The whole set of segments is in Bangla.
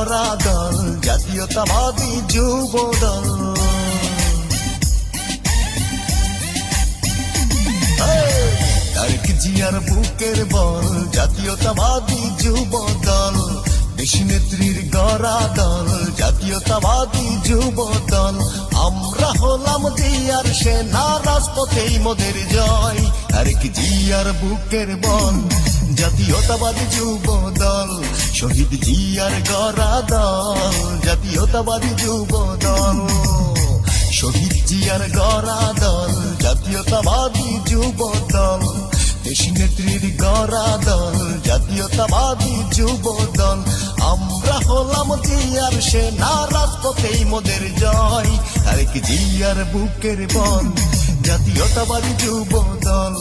গড়া দল জাতীয়তাবাদী যুব দল। তারেক জিয়ার বুকের বল জাতীয়তাবাদী যুব দল, দেশী নেত্রীর গড়া দল জাতীয়তাবাদী যুব দল। আমরা হলাম জিয়ার সেনা, রাজপথেই মোদের জয়। তারেক জিয়ার বুকের বল জাতীয়তাবাদী যুব দল, শহীদ জিয়ার গড়া দল জাতীয়তাবাদী যুব দল। শহীদ জিয়ার গড়া দল জাতীয়তাবাদী যুব দল, দেশী নেত্রীর গড়া দল জাতীয়তাবাদী যুব দল। আমরা হলাম জিয়ার সেনা, রাজপথেই মোদের জয়। তারেক জিয়ার বুকের বল জাতীয়তাবাদী যুব দল,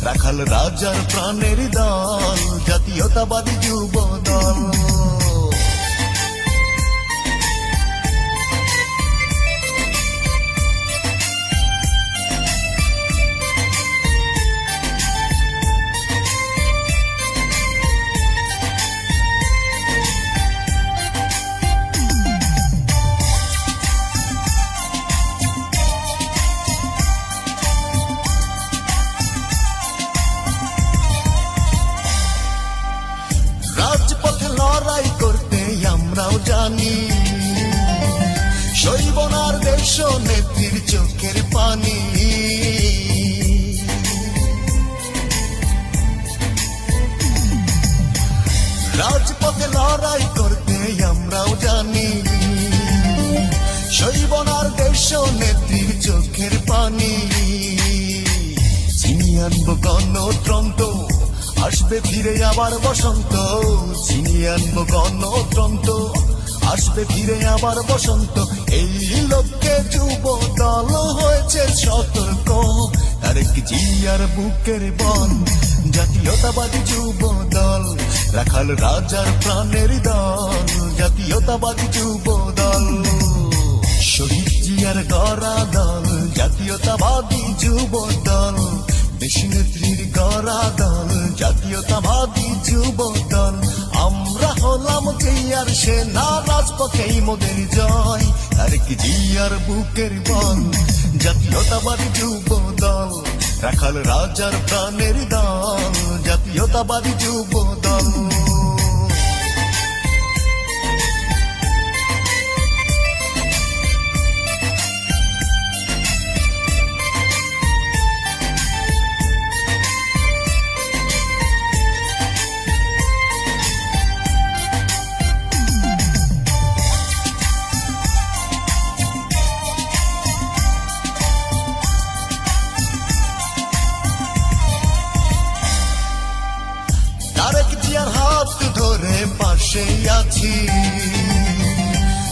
রাখাল রাজার প্রাণের দল জাতীয়তাবাদী যুব দল। রাজপথে লড়াই করতে আমরাও জানি, সইব না আর দেশ নেত্রীর চোখের পানি। রাজপথে লড়াই করতে আমরাও জানি, সইব না আর দেশ নেত্রীর চোখের পানি। চিনিয়ে আনবো গণতন্ত্র, আসবে ফিরে আবার বসন্ত। চিনিয়ে আনবো গণতন্ত্র, আসবে ফিরে আবার বসন্ত। এই লক্ষ্যে যুব দল হয়েছে সতর্ক। তারেক জিয়ার বুকের বল জাতীয়তাবাদী যুব দল, রাখাল রাজার প্রাণের দল জাতীয়তাবাদী যুব দল। শহীদ জিয়ার গড়া দল জাতীয়তাবাদী যুব দল, দেশী নেত্রীর গড়া দল জাতীয়তাবাদী যুব দল। আমরা হলাম জিয়ার সেনা, রাজপথেই মোদের জয়। তারেক জিয়ার বুকের বল জাতীয়তাবাদী যুব দল, রাখাল রাজার প্রাণের দল জাতীয়তাবাদী যুব দল। তারেক জিয়ার হাত ধরে পাশে আছি,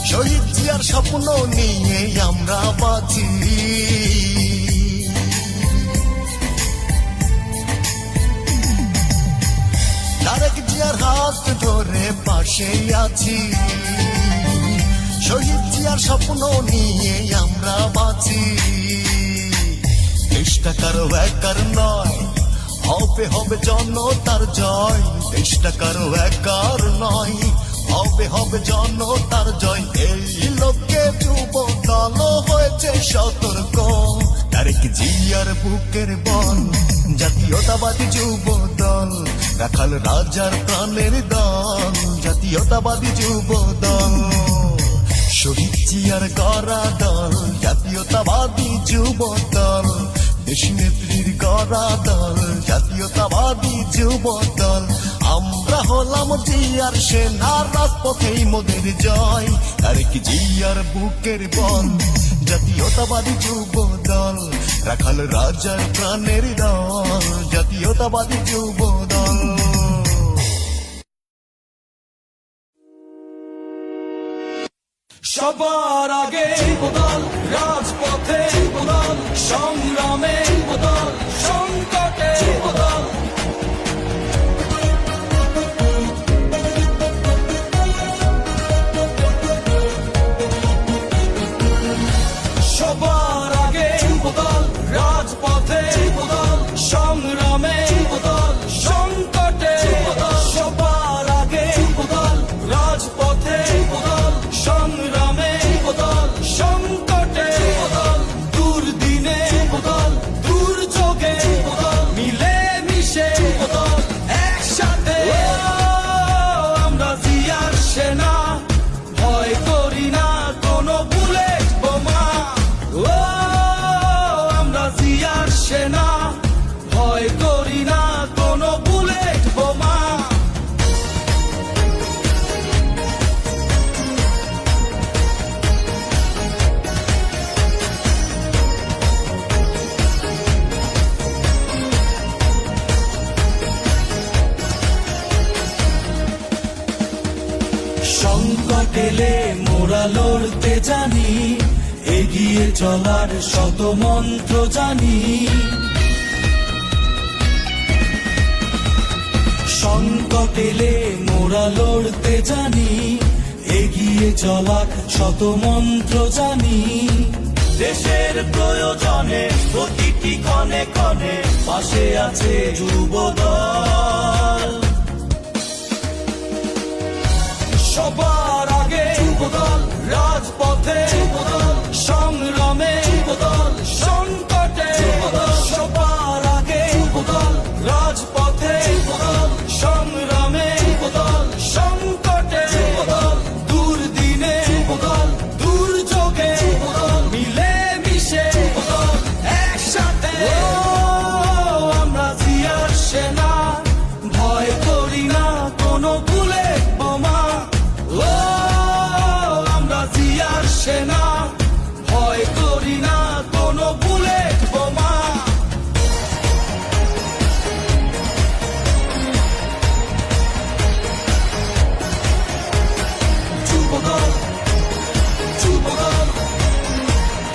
শহীদ জিয়ার স্বপ্ন নিয়ে আমরা বাঁচি। তারেক জিয়ার হাত ধরে পাশে আছি, শহীদ জিয়ার স্বপ্ন নিয়ে আমরা বাঁচি। দেশটা কারো একার নয়, হবে হবে জনতার জয়। দেশটা কারো একার নয়, হবে হবে জনতার জয়। এই লক্ষ্যে যুব দল হয়েছে সতর্ক। তারেক জিয়ার বুকের বল জাতীয়তাবাদী যুব দল, রাখাল রাজার প্রাণের দল জাতীয়তাবাদী যুব দল। শহীদ জিয়ার গড়া দল জাতীয়তাবাদী যুব দল, দেশী নেত্রীর গড়া দল জাতীয়তাবাদী যুব দল। আমরা হলাম জিয়ার সেনা, রাজপথেই মোদের জয়। তারেক জিয়ার বুকের বল জাতীয়তাবাদী যুব দল, রাখাল রাজার প্রাণের দল জাতীয়তাবাদী যুব দল। সবার আগে বদল, রাজপথে বদল, সংগ্রামে বদল, সংকটে বদল। সবার আগে বদল, রাজপথে বদল, সংগ্রামে বদল, সংকটে বদল। সবার আগে বদল, রাজপথে বদল, সংকট এলে মোরা লড়তে জানি, এগিয়ে চলার শত মন্ত্র জানি। সংকট এলে মোরা লড়তে জানি, এগিয়ে চলার শত মন্ত্র জানি। দেশের প্রয়োজনে প্রতিটি ক্ষণে ক্ষণে পাশে আছে যুবদল। সবার আগে যুবদল, রাজপথে যুবদল, সংগ্রামে যুবদল, সংকটে যুবদল। সবার আগে যুবদল, রাজপথে যুবদল, সংগ্রামে যুবদল, সংকটে যুবদল। দুর্দিনে যুবদল, দুর্যোগে যুবদল, মিলে মিশে যুবদল, একসাথে। আমরা জিয়ার সেনা, ভয় করি না কোনো বুলেট বোমা। আমরা জিয়ার সেনা, ভয় করি না কোনো বুলেট বোমা। যুবদল, যুবদল,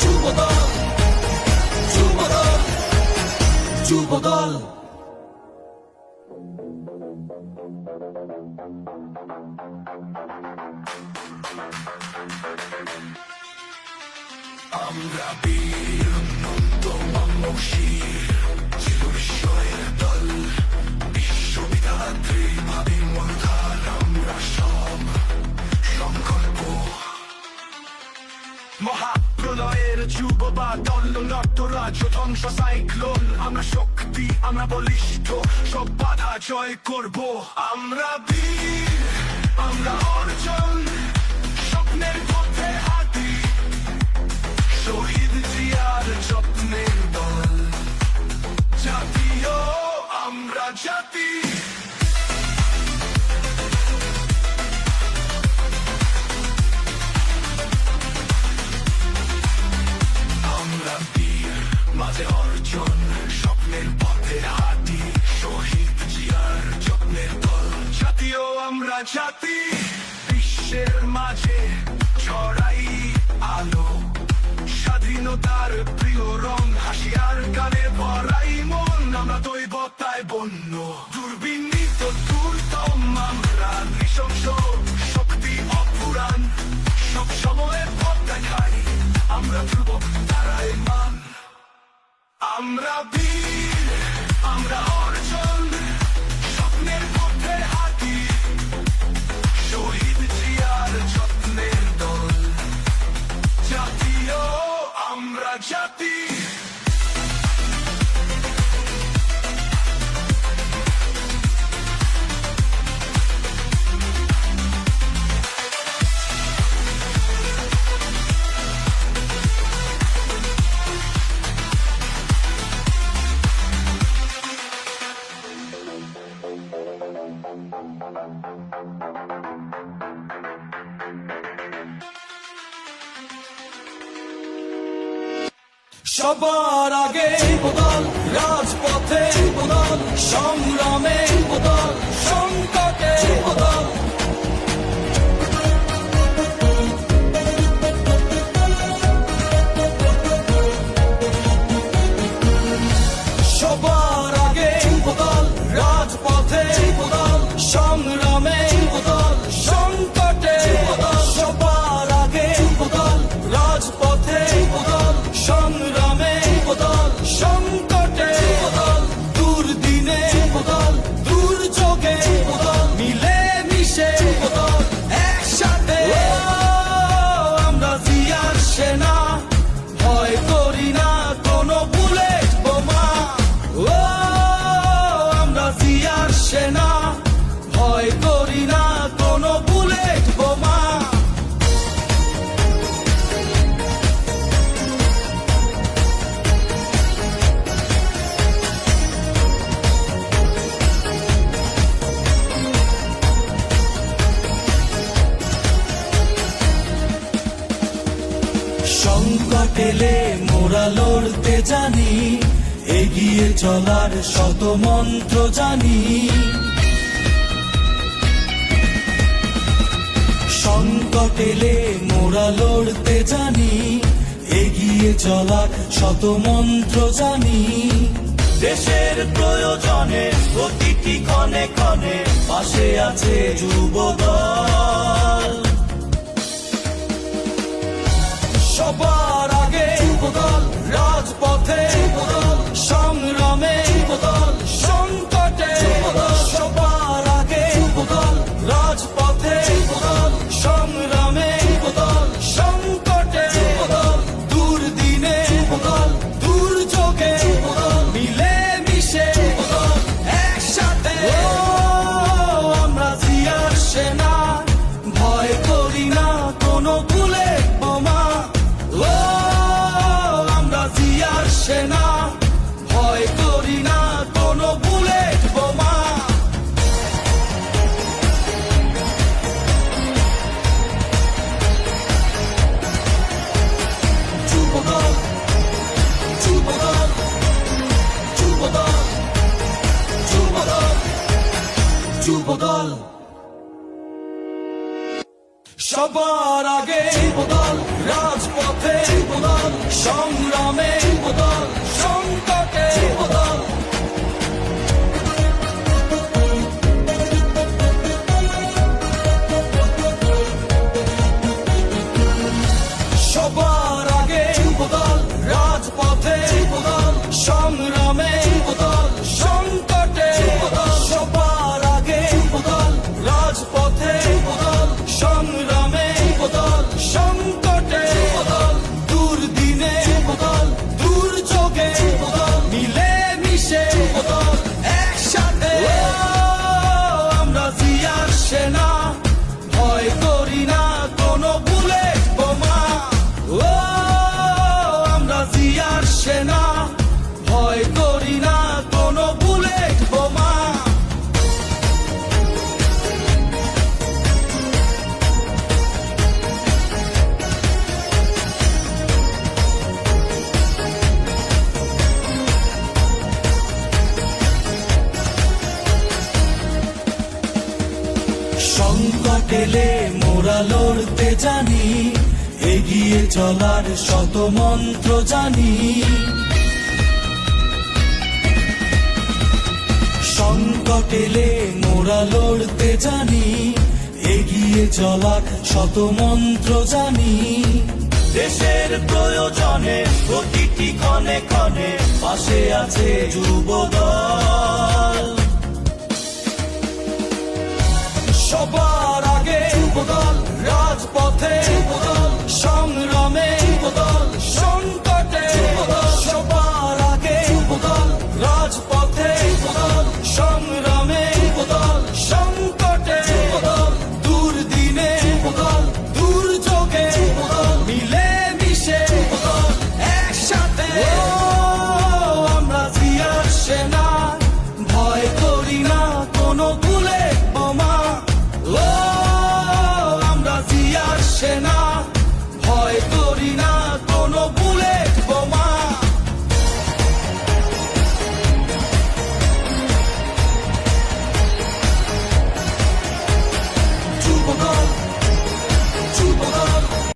যুবদল, যুবদল, যুবদল। আমরা বীর নন্দমশির চিরবিস্ময়ের দল, বিশ্ববিধাত্রী ভাবি মন্থার আমরা সব সংকল্প। মহাপ্রলয়ের যুব বা দল নটরাজ ধ্বংস সাইক্লোন, আমরা শক্তি, আমরা বলিষ্ঠ, সব বাধা জয় করব। আমরা বীর, আমরা অর্জন, স্বপ্নের পথে হাঁটি, শহীদ জিয়ার যত্নের দল। জাতীয় আমরা জাতি। আমরা বীর, মাঝে অর্জন, স্বপ্নের পথে হাঁটি, শহীদ জিয়ার যত্নের দল। জাতীয় আমরা জাতি। বিশ্বের মাঝে ছড়াই আলো, স্বাধীনতার প্রিয় রং, হাসি আর গানে ভরাই মন। আমরা দৈবতায় বন্য, দুর্বিনীত দুর্দম, আমরা নৃশংস, শক্তি অপুরাণ, সব সময় পথ দেখাই, আমরা ধ্রুব তারাই মান। আমরা বীর, আমরা অর্জন, স্বপ্নের পথে হাঁটি, শহীদ জিয়ার যত্নের দল। জাতীয় আমরা জাতি। সবার আগে যুবদল, রাজপথে যুবদল, সংগ্রামে যুবদল, সংকটে যুবদল। সবার আগে যুবদল, রাজপথে যুবদল, সংগ্রামে যুবদল, সংকটে যুবদল। সবার আগে যুবদল, রাজপথে যুবদল, সংগ্রামে যুবদল, সংকটে যুবদল। দুর্দিনে যুবদল, দুর্যোগে যুবদল, মিলে মিশে যুবদল, একসাথে। আমরা জিয়ার সেনা, ভয় করি না কোনো বুলেট বোমা। আমরা জিয়ার সেনা, ভয় করি না কোনো বুলেট বোমা। সংকট এলে মোরা লড়তে জানি, এগিয়ে চলার শত মন্ত্র জানি। সংকট সংকট এলে মোরা লড়তে জানি, এগিয়ে চলার শত মন্ত্র জানি। দেশের প্রয়োজনে প্রতিটি ক্ষণে ক্ষণে পাশে আছে যুবদল। সবার আগে যুবদল, রাজপথে যুবদল, সংগ্রামে যুবদল, সংকটে যুবদল। সবার আগে যুবদল, রাজপথে যুবদল, সংগ্রামে যুবদল, সংকটে যুবদল, দুর্দিনে যুবদল, দুর্যোগে যুবদল, মিলে মিশে যুবদল, একসাথে। আমরা জিয়ার সেনা, ভয় করি না কোনো বুলেট বোমা। আমরা জিয়ার সেনা, ভয় করি না কোনো বুলেট বোমা। যুবদল, যুবদল, যুবদল, যুবদল, যুবদল। সবার আগে যুবদল, রাজপথে যুবদল, সংগ্রামে যুবদল, সংকটে যুবদল। সবার আগে যুবদল, রাজপথে যুবদল, সংগ্রামে যুবদল, সংকটে যুবদল। সবার আগে যুবদল, রাজপথে যুবদল, সংগ্রামে যুবদল, সংকটে যুবদল, দুর্দিনে যুবদল, দুর্যোগে যুবদল, মিলে মিশে যুবদল, একসাথে। আমরা জিয়ার সেনা, ভয় করি না কোনো বুলেট বোমা। আমরা জিয়ার সেনা, ভয় করি না কোনো বুলেট বোমা। সংকট এলে মোরা লড়তে জানি, এগিয়ে চলার শত মন্ত্র জানি। সংকট এলে মোরা লড়তে জানি, এগিয়ে চলার শত মন্ত্র জানি। দেশের প্রয়োজনে প্রতিটি ক্ষণে ক্ষণে পাশে আছে যুবদল। সবার